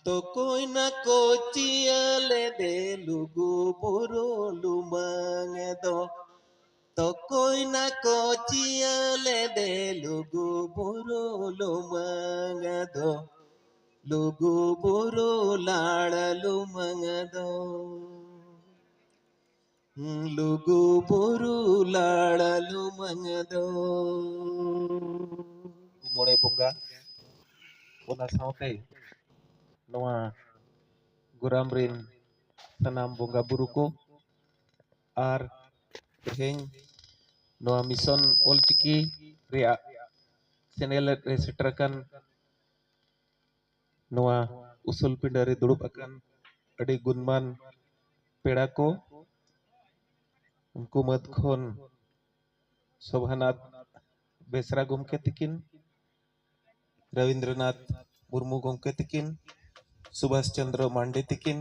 तो कोई ना कोचियले दे लुगु बुरु लुमंग दो तो कोई ना कोचियले दे लुगु बुरु लुमंग दो लुगु बुरु लाड़ लुमंग दो लुगु बुरु लाड़ लुमंग दो मोड़े बुंगा ओना साउते नोआ गुराम रिन सनाम बुंगा बुरु को आर तेहें नोआ मिशन ऑलचिकी रिया चैनल रे सेटरकन नोआ उसूल पिंडारे दुड़ुब अकन अड़ी गुणमान पेड़ा को उनको मत खोन शोभानाथ बेसरा गोमके तिकिन रविंद्रनाथ मुर्मू गोमके तिकिन सुभाष चंद्र मांडे तिकिन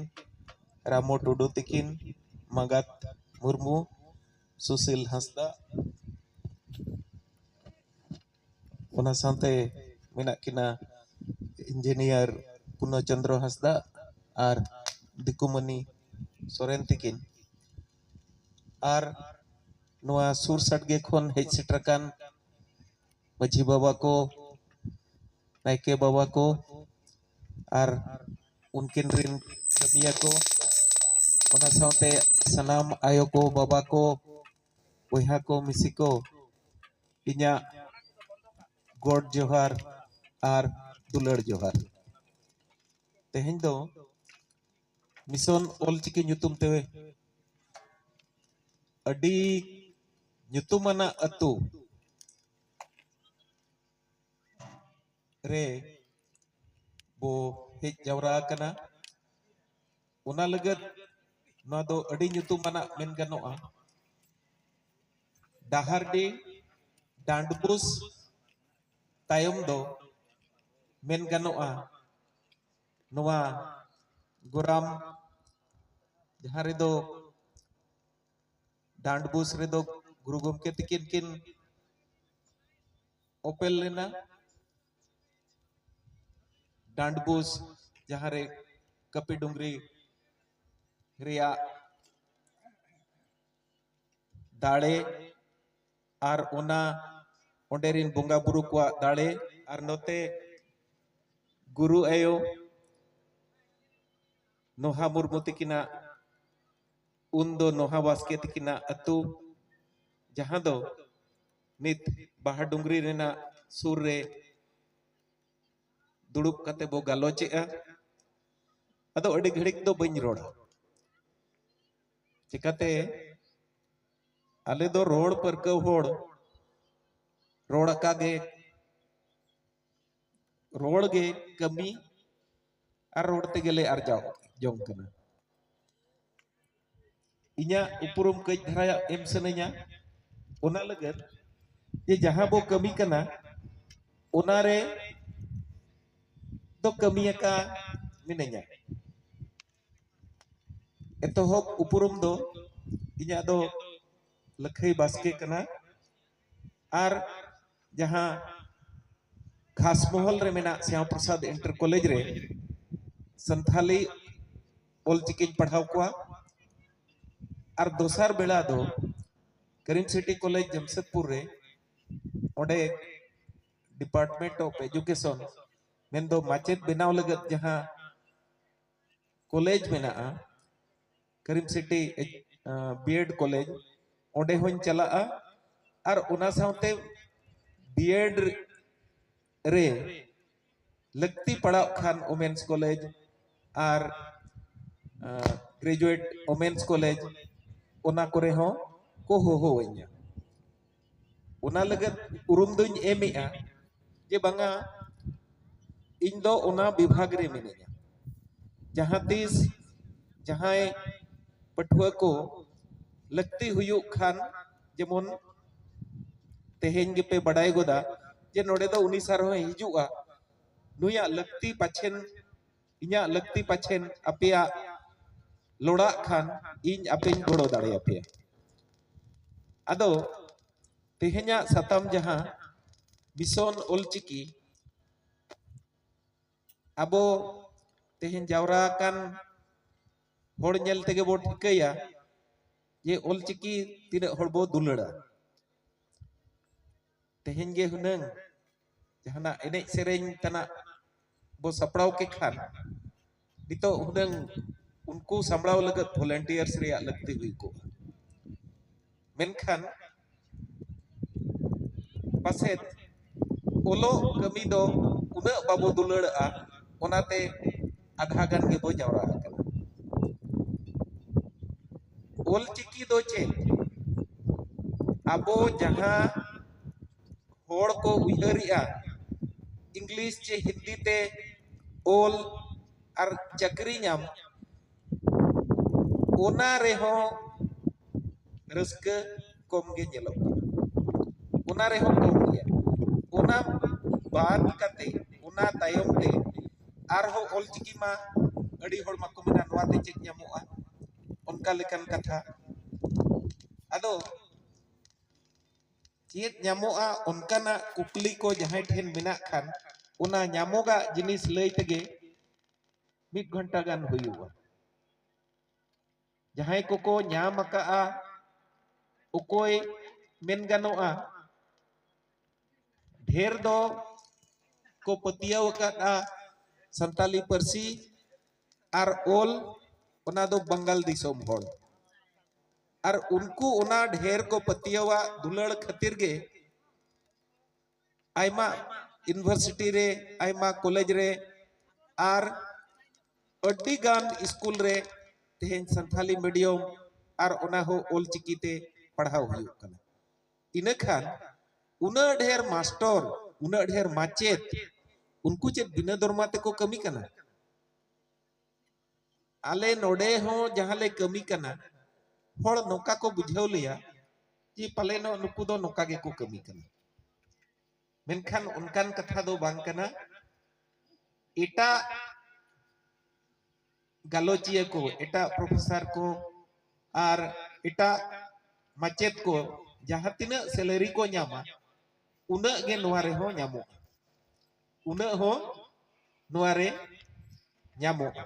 रामो टुडू तिकिन मगात मुर्मू सुशील हंसदा ओना साथे मेना किना इंजीनियर पुनो चंद्र हंसदा और दिकुमनी सोरेन तिकिन और नोआ सुर सटगे खोन हेज सेटरकान मझी बाबा को नायके बाबा को और उनकिन रिन कमिया को ओना साथे सनाम आयो को बाबा को बोहा को मिसी को इन्या गोड जोहार और दुलड़ जोहार तेहें दो मिशन ऑलचिकी ᱧᱩᱛᱩᱢ ते अडी ᱧᱩᱛᱩᱢᱟना अतु रे बो हेज जावरा कना ओना लगत ना दो अडी ᱧᱩᱛᱩᱢᱟना मेन गनोआ डाहरडी डांडबुस तायम दो मेन गनोआ नोआ गुराम जहाँ रे दो डांडबुस रे दो गुरु गोमके तिकिन किन ओपेल लेना डांडबुस जहाँ रे कपी डुंगरी रिया दाड़े और ओना ओंडेरिन बुंगा बुरु को दाड़े और नोते गुरु आयो नोहा मुर्मू तिकिना उन्दो नोहा वास्के तिकिना अतु जहाँ दो नित बाहा डुंगरी रेना सुर रे दुड़ुब कते बो गालोचेआ अदो अडी घड़िक दो बइन रोड़ा चिकाते आले दो रोड पर को होड़ रोड़ कागे रोड गे कमी और रोड ते गेले अर्जाव जों कना इन्या उपरुम कई धराया एम सनैया ओना लगत ये जहां बो कमी कना ओना रे तो कमिया का मिनैया एतोहब उपरुम दो इन्या दो लखई बास्के कना और जहां खासमोहल रे मेना श्याम प्रसाद इंटर कॉलेज रे संथाली ऑलचिकी पढ़ाव को और दोसार बेला दो करीम सिटी कॉलेज जमशेदपुर रे ओडे डिपार्टमेंट ऑफ एजुकेशन मेन दो माचेत बनाव लगत जहां कॉलेज मेना करीम सिटी बीएड कॉलेज ओडे होन चला और ओना साथे बीएड रे लगती पड़ा खान वोमेन्स कॉलेज और ग्रेजुएट वोमेन्स कॉलेज ओना करे हो को हो वइया ओना लगत उरुम दुñ एमिया जे बंगा इन दो ओना विभाग रे मिनेया जहां तीस जहां पठुआ को लगती हुयु खान जेमन तेहें गे पे बड़ाई गोदा जे नोडे दो उनी सार हो हिजुआ नुया लगती पाछेन इन्या लगती पाछेन अपिया लोड़ा खान इन अपिन गोड़ो दाड़े अपिया अदो तेहेnya साताम जहां मिशन ऑलचिकी अबो तेहन Jaora kan hor nyel tege bo ठिकया जे ओलचिकी तीन हर बो दुलड़ा तेहन गे हुनंग जहाना एने सेरेñ तना बो सपड़ाव के खान नितो हुनंग उनको संभळाव लगत वॉलंटियर्स रे लगती हुई को मेनखान पासेत ओलो कमी दो उना बाबो दुलड़ा ओनाते आधा गान गे बो जावरा आकना ओलचिकी दो चे आबो जहां होड़ को उयहरिया इंग्लिश चे हिंदी ते ओल और चक्री नाम ओना रेहो रस्क कम गे नेलो ओना रेहो कम गया ओना बाद कते ओना तायम ते आरहो ओल चिकी मा अड़ी होड़ मा को मेना नवा ते चेक ᱧᱟᱢᱚᱜᱼᱟ उनका लेकन कथा अदो चेक ᱧᱟᱢᱚᱜᱼᱟ उनकाना कुकली को जहां ठेन मेना खान ओना ᱧᱟᱢᱚᱜᱟ जिनिस लई तगे 1 घंटा गान हुयुआ जहां को ᱧᱟᱢ अकाआ ओकोय मेन गानोआ ढेर दो को पतियाव अकाआ संताली परसी आर ओल ओना दो बंगाल दिसोम होड़ और उनको ओना ढेर को पतियावा दुलड़ खातिर गे आयमा यूनिवर्सिटी रे आयमा कॉलेज रे आर अड्डी गान स्कूल रे तेहन संथाली मीडियम और ओना हो ओल चिकीते पढ़ाव हुयुग कना इना खान उना ढेर मास्टर उना ढेर माचेत उनको चे बिना दरमा ते को कमी कना आले नोडे हो जहां ले कमी कना होड़ नोका को बुझाव लिया कि पले नो नुकु दो नोका गे को कमी कना मेनखान उनकान कथा दो बांग कना एटा गालोचिया को एटा प्रोफेसर को और एटा माचेत को जहां तिना सैलरी को ᱧᱟᱢᱟ उना गे नोआ रे हो ᱧᱟᱢᱚᱜᱼᱟ उना हो नोआ रे ᱧᱟᱢᱚᱜᱼᱟ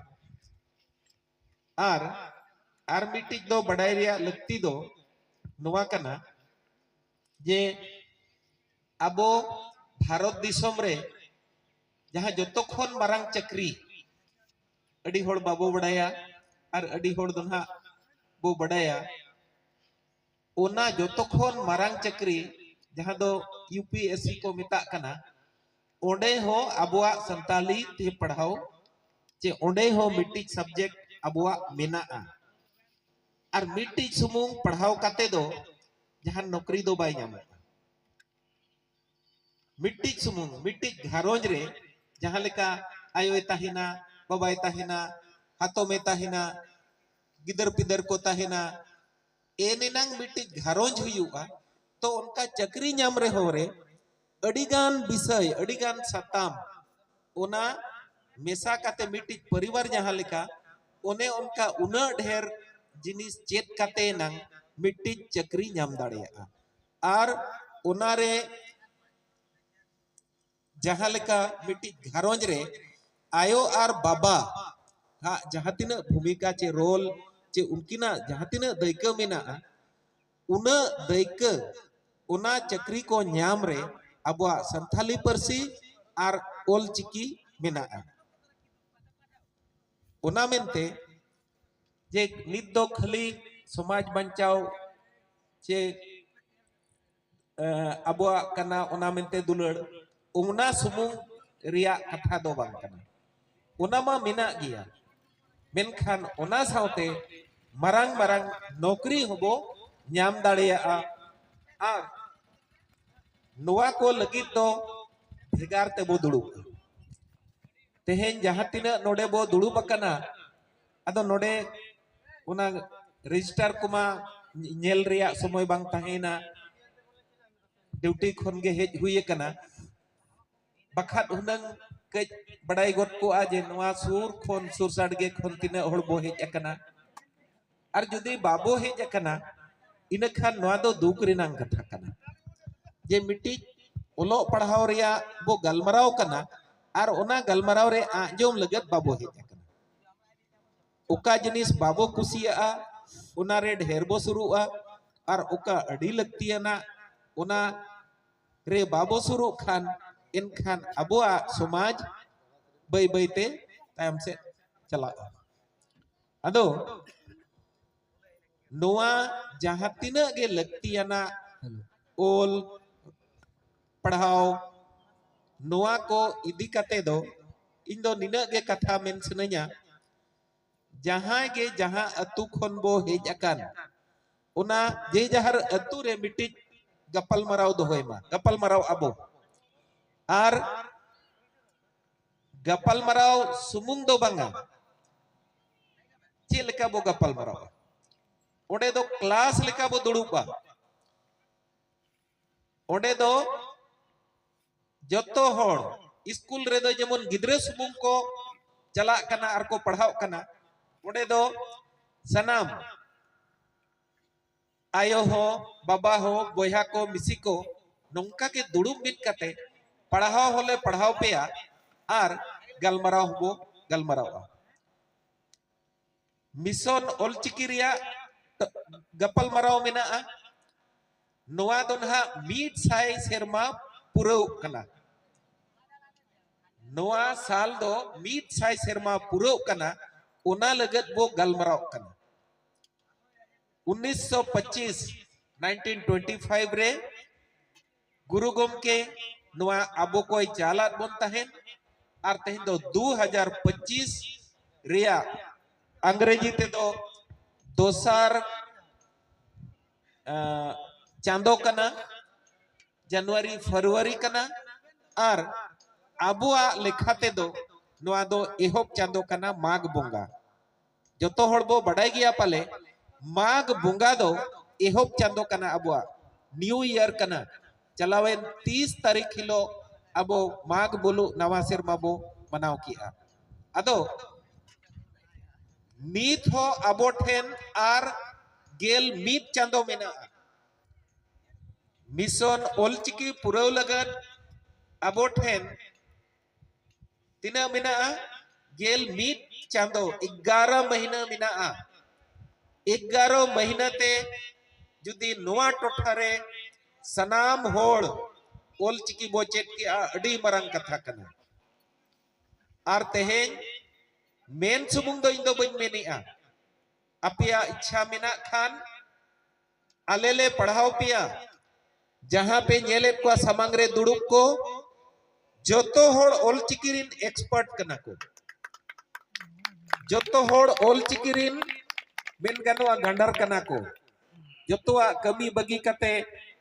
आर मिटिज दो बड़ाई रिया लगती दो नोआ कना जे अबो भारत दिसोम रे जहां जतो खन मारांग चक्री अड़ी होड़ बाबो बड़ाया और अड़ी होड़ दोना बो बड़ाया ओना जतो खन मारांग चक्री जहां दो यूपीएससी को मेता कना ओंडे हो अबुआ संताली ते पढ़ाओ जे ओंडे हो मिटिज सब्जेक्ट अबुआ मेनाआ और मिटिज सुमुंग पढ़ाओ काते दो जहां नौकरी दो बाय ᱧᱟᱢᱚᱜᱼᱟ मिटिज सुमुंग मिटिज घारोंज रे जहां लेका आयोय ताहिना बाबाय ताहिना हातो में ताहिना गिदर पिदर को ताहिना एनेनांग मिटिज घारोंज हुयुआ तो उनका चक्री ᱧᱟᱢ रे हो रे अडिगान विषय अडिगान सताम ओना मेसा काते मिटिज परिवार जहां लेका ओने उनका उना ढेर जिनिस चेत काते नंग मिटिज चक्री ᱧाम दाड़ेया और ओना रे जहां लेका मिटिज घारोंज रे आयो और बाबा हा जहां तिना भूमिका चे रोल चे उनकिना जहां तिना दायित्व मेना उना दायित्व उना चक्री को ᱧाम रे अबुआ संथाली परसी और ओल चिकी मेना उना मेनते जे नित दो खाली समाज बंचाव चे अबुआ कना उना मेनते दुलड़ उना सुमुंग रिया कथा दो बांग कना उना मा मेना गिया मेनखान उना सावते मरांग मरांग नौकरी होबो ᱧाम दाड़ेया और नोआ को लगित दो भेगार ते बो दुड़ुब तेहेन जहां तिना नोडे बो दुड़ुब कना अदो नोडे उना रजिस्टर कुमा नेल रिया समय बांग ताहेना ड्यूटी खन गे हेज हुई कना बखात हुनंग कई बड़ाई गोट को आजे नोआ सुर खन सुर साडगे खन तिना होड़ बो हेज कना और जुदी बाबो हेज कना इना खान नोआ दो दुख रिनांग कथा कना जे मिटी ओलो पढ़ाव रिया बो गलमराव कना और ओना गलमराव रे आजोम लगत बाबो हेज कना उका जिनिस बाबो कुसिया उना रे ढेर बो सुरुआ और उका अड़ी लगतियाना उना रे बाबो सुरु खान इनखान अबुआ समाज बै बैते तायम से चला अदो नोआ जहां तिना गे लगतियाना ओल पढ़ाओ नोआ को इदी कते दो इन दो निना गे कथा मेन सनया जहां गे जहां अतु खन बो हेज अकान उना जे जहर अतु रे मिटी गपल मराव दोहोयमा गपल मराव अबो आर गपल मराव सुमुंग दो बांगा चे लेका बो गपल मराव ओडे दो क्लास लेका बो दुड़ुबा ओडे दो जतो होड़ स्कूल रे दो जेमन गिद्रे सुमुंग को चला कना आर को पढ़ाव कना ओडे दो सनाम आयो हो बाबा हो बोया को मिसी को नौका के दुड़ुब बिट कते पढ़ाओ होले पढ़ाओ पेया आर गलमराव हो गलमराव मिशन ओलचिकी रिया गपल मराव मेना नोआ दो ना मीट साई सेरमा पुरौ कना नोआ साल दो मीट साई सेरमा पुरौ कना उना लगत वो गलमराव कना 1925 1925 रे गुरु गोमके नोआ अबो कोई चालात बोन तहेन आर तहेन दो 2025 रिया अंग्रेजी ते दो दोसार चांदो कना जनवरी फरवरी कना आर अबुआ लेखाते दो नोआ दो एहोब चांदो कना माघ बोंगा जतो हड़ बो बड़ाई गया पाले माघ बोंगा दो एहोब चांदो कना अबुआ न्यू ईयर कना चलावेन 30 तारीख हिलो अबो माघ बोलु नवा सेरमा बो मनाव किया अदो नीत हो अबो ठेन आर गेल मीत चांदो मेना मिशन ओलचिकी पुरौ लगन अबो ठेन तिना मेना गेल मीत चांदो 11 महीना मेना 11 महीना ते जुदी नोआ टोठारे सनाम होड़ ओलचिकी बोचेट की अडी मरंग कथा कना आर तेहेन मेन सुमुंग दो इंदो बन मेनिया अपिया इच्छा मेना खान अलेले पढ़ाओ पिया जहां पे नेले को समांगरे दुड़ुब को जोतो होड़ ओलचिकी रिन एक्सपर्ट कना को जोतो होड़ ओलचिकी रिन मेन गनवा गंडर कना को जोतोआ कमी बगी कते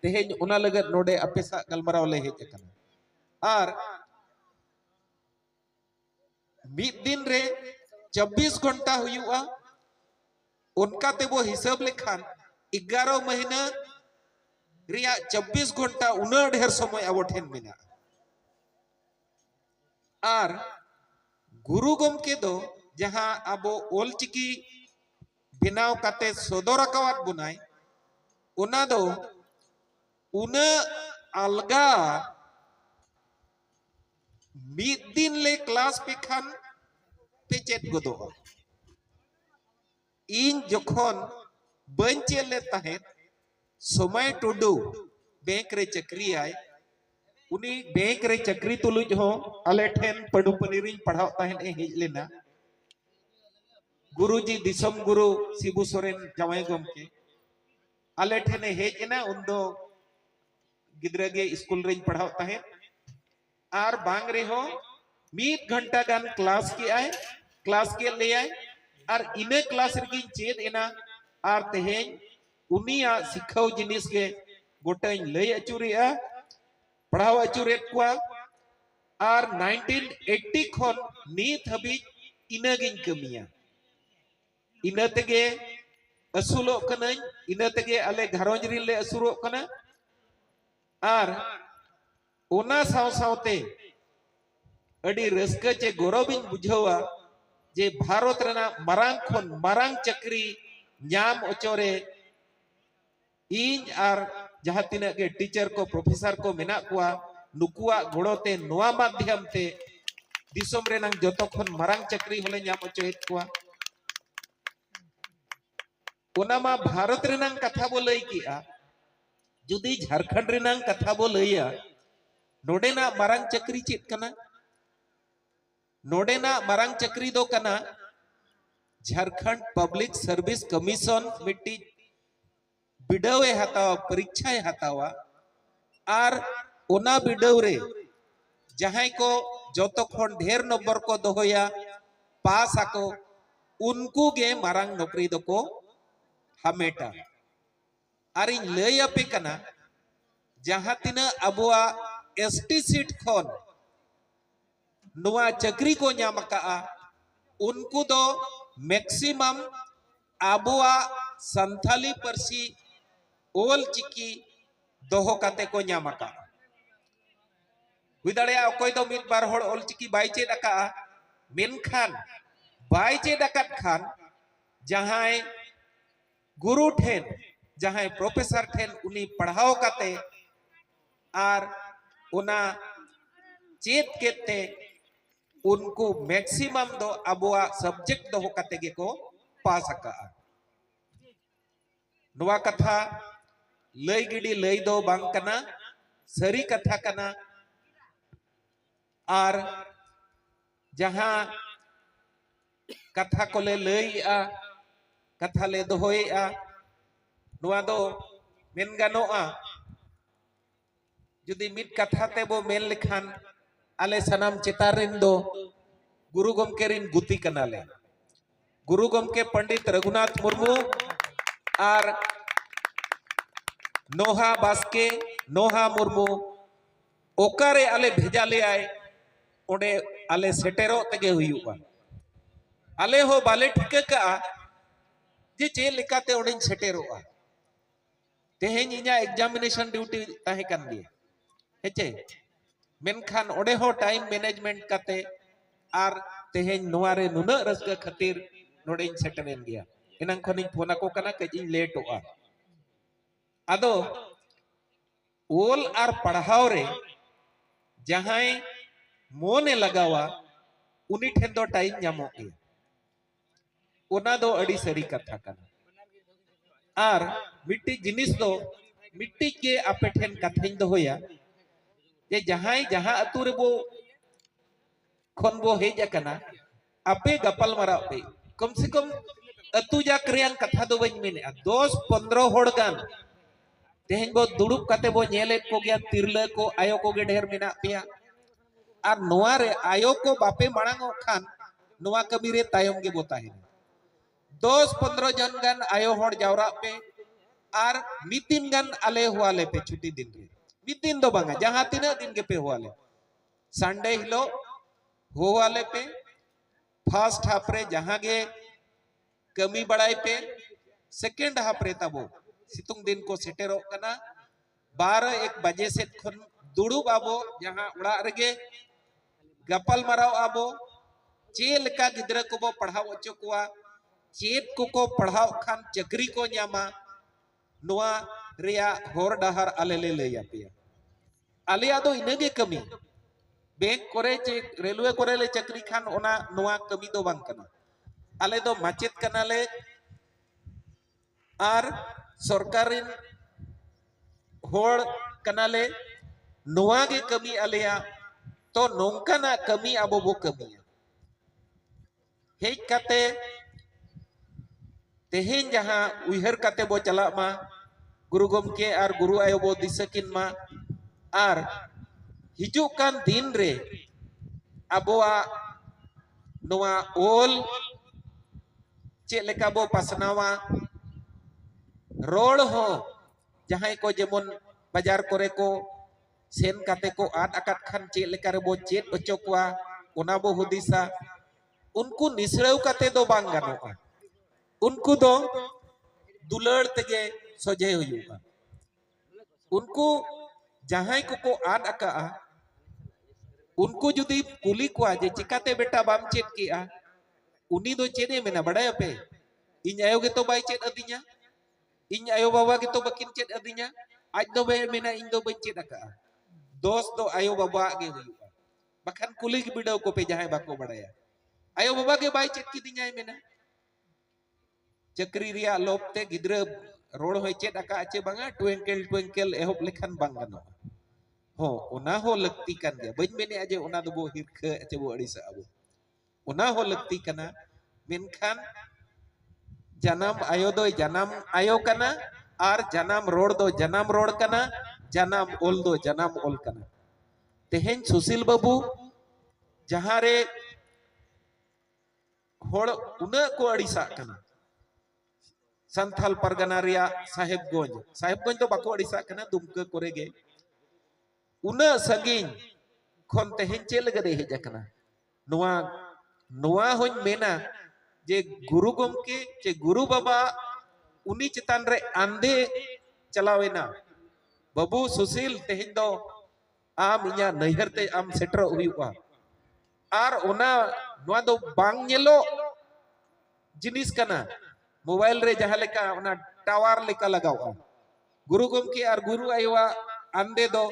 तेहेन उना लगत नोडे अपेसा गलमराव ले हेज कना आर मिद दिन रे 24 घंटा हुआ उनका ते वो हिसाब लेखान 11 महीना रिया 24 घंटा उना ढेर समय अब ठेन मेना आर गुरु गोमके दो जहां अबो ओलचिकी बिनाव काते सदरकावात बुनाय उना दो उना अलगा मिद दिन ले क्लास पे खान पे चेत गदो इन जखन बन चेले तहे समय टुडू बैंक रे चक्री आय उनी बैंक रे चक्री तुलुज हो अले ठेन पडु पनीरिन पढ़ाव तहेन ए हेज लेना गुरुजी दिसम गुरु शिबू सोरेन जवाई गोमके अले ठेने हेज एना उन्दो गिद्रगे स्कूल रे पढ़ाव तहेन आर बांग रे हो 1 घंटा गान क्लास के आए क्लास के ले आए और इने क्लास रे चेद एना आर तेहेन उनिया सिखाव जिनिस के गोटाई लय अचुरिया पढ़ाव अचुरेत कुआ आर 1980 खन नीत हबी इनागिन कमिया इना तेगे असुलो कनाई इना तेगे अले घरोंज रिन ले असुरो कना आर ओना साव सावते अडी रस्का चे गौरविन बुझावा जे भारत रना मरांग खन मरांग चक्री न्याम ओचोरे इन आर जहां तिना के टीचर को प्रोफेसर को मेना कुआ नुकुआ गोड़ोते नोआ माध्यम ते दिसोम रे नंग जतो खन मरांग चक्री होले न्याम ओचोएत कुआ ओना मा भारत रेनांग कथा बो लई किया जुदी झारखंड रेनांग कथा बो लईया नोडेना मारांग चक्री चेत कना नोडेना मारांग चक्री दो कना झारखंड पब्लिक सर्विस कमीशन मिट्टी बिडवे हतावा परीक्षाएं हतावा आर ओना बिडव रे जहां को जोतो खन ढेर नंबर को दोहोया पास आको उनको गे मारांग नौकरी दो को हमेटा आर इन लय अपे कना जहां तिना अबुआ एसटी सीट खन नुआ चक्री को नाम का उनको दो मैक्सिमम अबुआ संथाली परसी ओल चिकी दोहो काते को नाम का हुई दाड़े अकोय दो मिद बार होड़ ओल चिकी बाई चेद अका मेनखान बाई चेद अकात खान जहां गुरु ठेन जहां प्रोफेसर ठेन उनी पढ़ाओ काते आर उना चेत केते उनको मैक्सिमम दो अबुआ सब्जेक्ट दो काते गे को पास अका नुआ कथा लई गिडी लई दो बांग कना सरी कथा कना आर जहां कथा को ले लईआ कथा ले दोहोएआ नुआ दो मेन गानोआ जुदी मिद कथा ते बो मेन लिखान आले सनाम चितारिन दो गुरु गमके रिन गुती कनाले गुरु गमके पंडित रघुनाथ मुर्मू आर नोहा बास्के नोहा मुर्मू ओकारे आले भेजा ले आए ओडे आले सेटेरो तगे हुयुआ आले हो बाले ठिके का जे चे लेकाते ओडे सेटेरोआ तेहेन इना एग्जामिनेशन ड्यूटी ताहे कन गे हेचे मेनखान ओडे हो टाइम मैनेजमेंट काते आर तेहेन नोआरे नुना रसका खातिर नोडे सेटरेन गया इनां खनिन फोना को कना कजिन लेटोआ आदो ओल आर पढ़ाओ रे जहां मोने लगावा उनी ठेन दो टाइम नामो के ओना दो अड़ी सरी कथा कना आर मिट्टी जिनिस दो मिट्टी के आपे ठेन कथाइन दो होया जे जहां जहां अतु रे बो खन बो हेज अकना आपे गपल मरा पे कम से कम अतु जा क्रियान कथा दो बन मेने 10-15 होड़ गान तेहेन बो दुड़ुब काते बो नेलेत को गया तिरला को आयो को गे ढेर मेना पेया आर नोआ रे आयो को बापे मांगो खान नोआ कमी रे तायम गे बोता है 10-15 जन गान आयो होड़ जावरा पे आर मितिन गान आले हुआले पे छुट्टी दिन रे मितिन दो बांगा जहां तीना दिन के पे हुआले संडे हिलो हुआले पे फर्स्ट हाफ रे जहां गे कमी बड़ाई पे सेकंड हाफ रे तबो सितुंग दिन को सेटेरो कना 12-1 बजे से खन दुड़ुब आबो जहां उड़ा रेगे गपल मराव आबो चेल का गिद्रा को बो पढ़ाव अचो कोआ चेत को पढ़ाव खान चक्री को न्यामा नुआ रिया होर डहर आले ले लैया पे आलिया दो इनगे कमी बैंक करे चे रेलवे करे ले चक्री खान ओना नुआ कमी दो बांग कना आले दो माचेत कना ले आर सरकारिन होड़ कनाले नुआ गे कमी आलेया तो नोंकाना कमी आबो बो कमी हेज काते तेहेन जहां उइहर काते बो चला मा गुरु गमके आर गुरु आयो बो दिसकिन मा आर हिजु कान दिन रे अबोआ नुआ ओल चे लेका बो पासनावा रोड हो जहां को जेमन बाजार करे को सेन काते को आद अकात खान चे लेका रे बो चेत अचो कोआ ओना बो हुदिसा उनको निसड़ाव काते दो बांग गानोआ उनको दो दुलड़ तेगे सजे हुयुआ उनको जहां को आद अका उनको जुदी कुली को जे चिकाते बेटा बाम चेत किया उनी दो चेने मेना बड़ाय पे इन आयो गे तो बाई चेत अदिnya इन आयो बाबा गे तो बकिन चेत अदिnya आज दो बे मेना इन दो बई चेत अका दोस्त दो आयो बाबा गे हुयुआ बखन कुली के बिडव को पे जहां बाको बड़ाया आयो बाबा के बाई चेत किदिnya मेना चक्री रिया लोपते गिद्र रोड होय चेद आका चे बांगा ट्विंकल ट्विंकल एहब लेखान बांग गानो हो ओना हो लगती kan गया बज मेने अजे ओना दो बो हिरखे चे बो अड़िसा अबो ओना हो लगती कना मेनखान janam ayo do janam ayo kana ar janam road do janam road kana janam ol do janam ol kana तेहेन सुशील बाबू जहाँ रे होड़ उना को अड़िसा कना संथाल परगना रिया साहेबगंज तो बाको अड़िसा कना दुमका कोरेगे उना सगिन खन तेहेन चेल गदे हेजकना नुआ नुआ होñ मेना जे गुरु गमके चे गुरु बाबा उनी चितान रे आंधे चलावेना बाबू सुशील तेहेन दो आम इया नैहरते आम सेटर हुआ आर ओना नुआ दो बांग नेलो जिनिस कना मोबाइल रे जहाँ लेका ओना टावर लेका लगावा गुरु गमके आर गुरु आयवा आंधे दो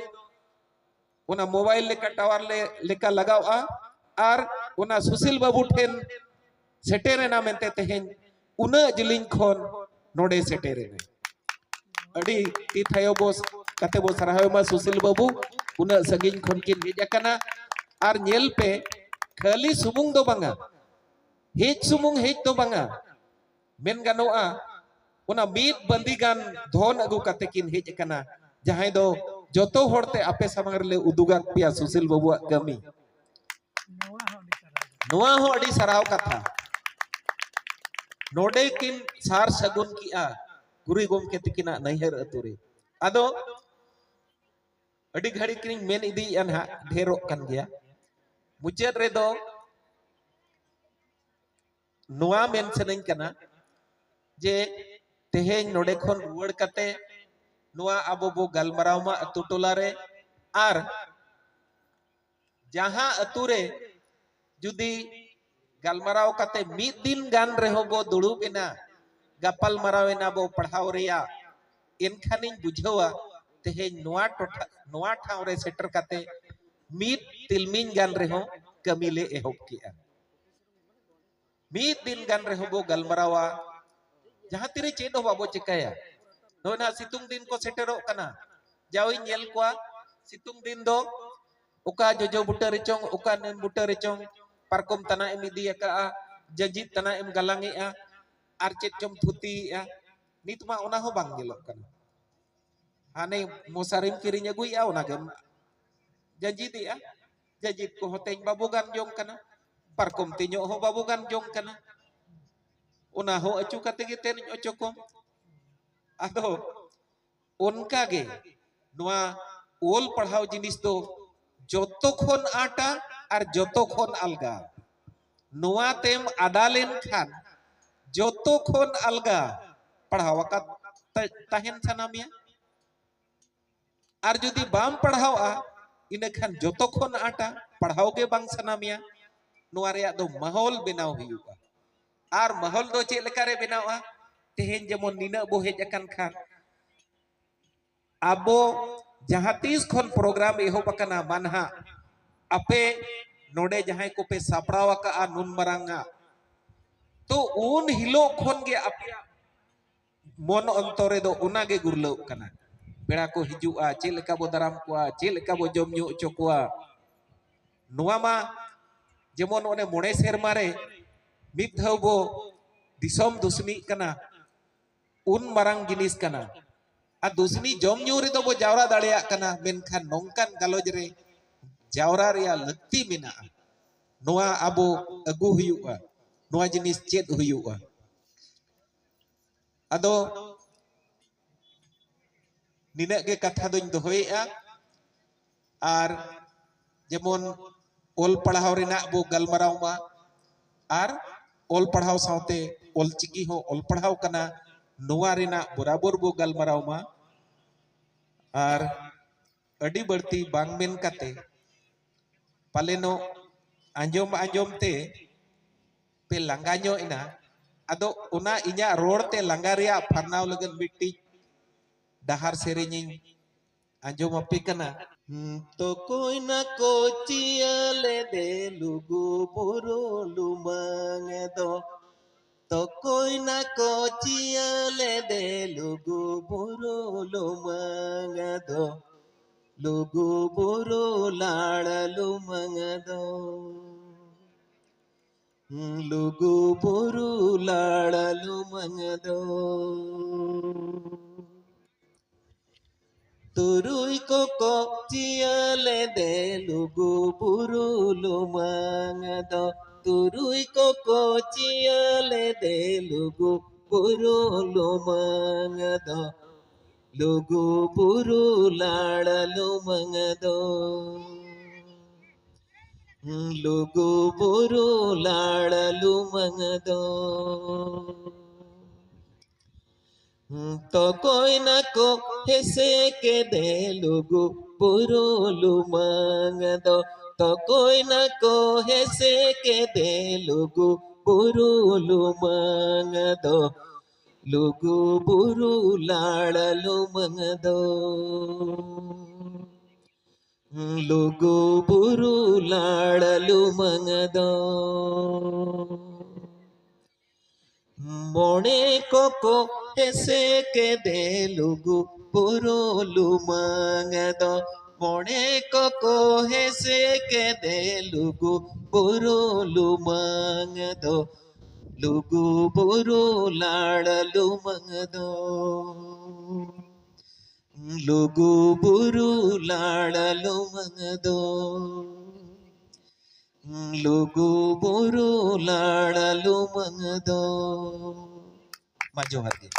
ओना मोबाइल लेका टावर लेका लगावा आर ओना सुशील बाबू ठेन सेटेरेना मेंते तेहेन उना जिलिंग खोन नोडे सेटेरेना अड़ी ती थायो बोस कते बोस राहमा सुशील बाबू उना सगिन खोन किन हेजकना आर नेल पे खाली सुमुंग दो बांगा हेज सुमुंग हेज दो बांगा मेन गानोआ उना मीत बंदीगान धोन अगु कते किन हेजकना जहां दो जोतो होड़ते आपे सामंग रे उदुगा पिया सुशील बाबू कमी नोआ हो अड़ी सराव कथा नोडे किन सार सगुन किया गुरु गोमके तिकिना नैहर अतुरे आदो अड़ी घड़ी किन मेन इदी अनहा ढेरो कन गया मुचेद रे दो नोआ मेन सनइन कना जे तेहेन नोडे खन रुवड़ कते नोआ आबो बो गलमरावमा अतु टोला रे आर जहां अतुरे जुदी गलमराव कते मिद दिन गान रेहो बो दुड़ुबेना गपल मरावेना बो पढ़ाव रिया एनखानिन बुझावा तेहेन नोआ ठाव रे सेटर कते मिद तिलमिन गान रेहो कमिले एहोब किया मिद दिन गान रेहो बो गलमरावा जहां तिरे चेद हो बाबो चिकाया नोना सितुंग दिन को सेटेरो कना जाओ नेल कोआ सितुंग दिन दो ओका जोजो बुटा रेचोंग ओका नेन बुटा रेचोंग पारकोम तना एम इदिया जजित तना एम गलांगेआ आर चेत चम थुतीआ नित मा ओना हो बांग गेलो कना हाने मोसारिम किरिंग अगुइआ ओना गम जजिदिआ जजित को होतें बाबू गान जोंग कना पारकोम तिño हो बाबू गान जोंग कना ओना हो अचु कते गे तेन अचको आदो उनका गे नुआ ओल पढ़ाव जिनिस दो जोतो खोन आटा और जोतो खोन अलगा नुआ तेम आदालेन खान जोतो खोन अलगा पढ़ावा का तहन सनामिया और जुदी बाम पढ़ावा इन खान जोतो खोन आटा पढ़ाव के बांग सनामिया नुआ रे दो माहौल बनाव हुआ और माहौल दो चे लेकारे बनावा तेहेन जेमन निना बो हेज अकन खान आबो जहां तीस खन प्रोग्राम एहोब अकना मानहा अपे नोडे जहां को पे सापड़ावा का नुन मरांगा तो उन हिलो खन गे अपे मन अंतरे दो उना गे गुरलो कना बेड़ा को हिजुआ चे लेका बो दराम कोआ चे लेका बो जम न्यू ओचो कोआ नुआ मा जेमन ओने मोणे सेरमा रे मिद धाव बो दिसोम दुसनी कना उन मरांग जिनिस कना आ दुसनी जम न्यू रे दो बो जावरा दाड़िया कना मेनखान नोंकान गालोज रे जावरा रिया लक्ति मेना नोआ आबो अगु हुयुआ नोआ जिनिस चेद हुयुआ आदो निना गे कथा दोñ दोहोयेआ आर जेमन ओल पढ़ाव रेना बो गलमराव मा आर ओल पढ़ाव सावते ओल चिकी हो ओल पढ़ाव कना नोआ रेना बराबर बो गलमराव मा आर अडी बढ़ती बांग मेन कते पालेनो आंजोम आंजोम ते पे लंगाño इना अदो उना इñा रोड ते लंगा रिया फरनाव लगन मिट्टी डहार सेरेñiñ आंजोम अपे कना तो कोई ना कोचिया ले दे लुगु बुरु लुमांग दो तो कोई ना को चियले दे लुगु बुरु लुमंग दो लुगु बुरु लाड़ लुमंग दो लुगु बुरु लाड़ लुमंग दो तुरुई को चियले दे लुगु बुरु लुमंग दो तुरुई को चियले दे लुगु बुरु लुमंग दो लुगु बुरु लाड़ लुमंग दो लुगु बुरु लाड़ लुमंग दो तो कोई ना को हेसे के दे लुगु बुरु लुमंग दो तो कोई ना को हेसे के दे लुगु बुरु लुमंग दो लुगु बुरु लाड़ लुमंग दो लुगु बुरु लाड़ लुमंग दो मोने को हेसे के दे लुगु बुरु लुमंग दो मोने को हेसे के दे लुगु बुरु लुमंग दो लुगु बुरु लाड़ लुमंग दो लुगु बुरु लाड़ लुमंग दो लुगु बुरु लाड़ लुमंग दो मा जोहार गे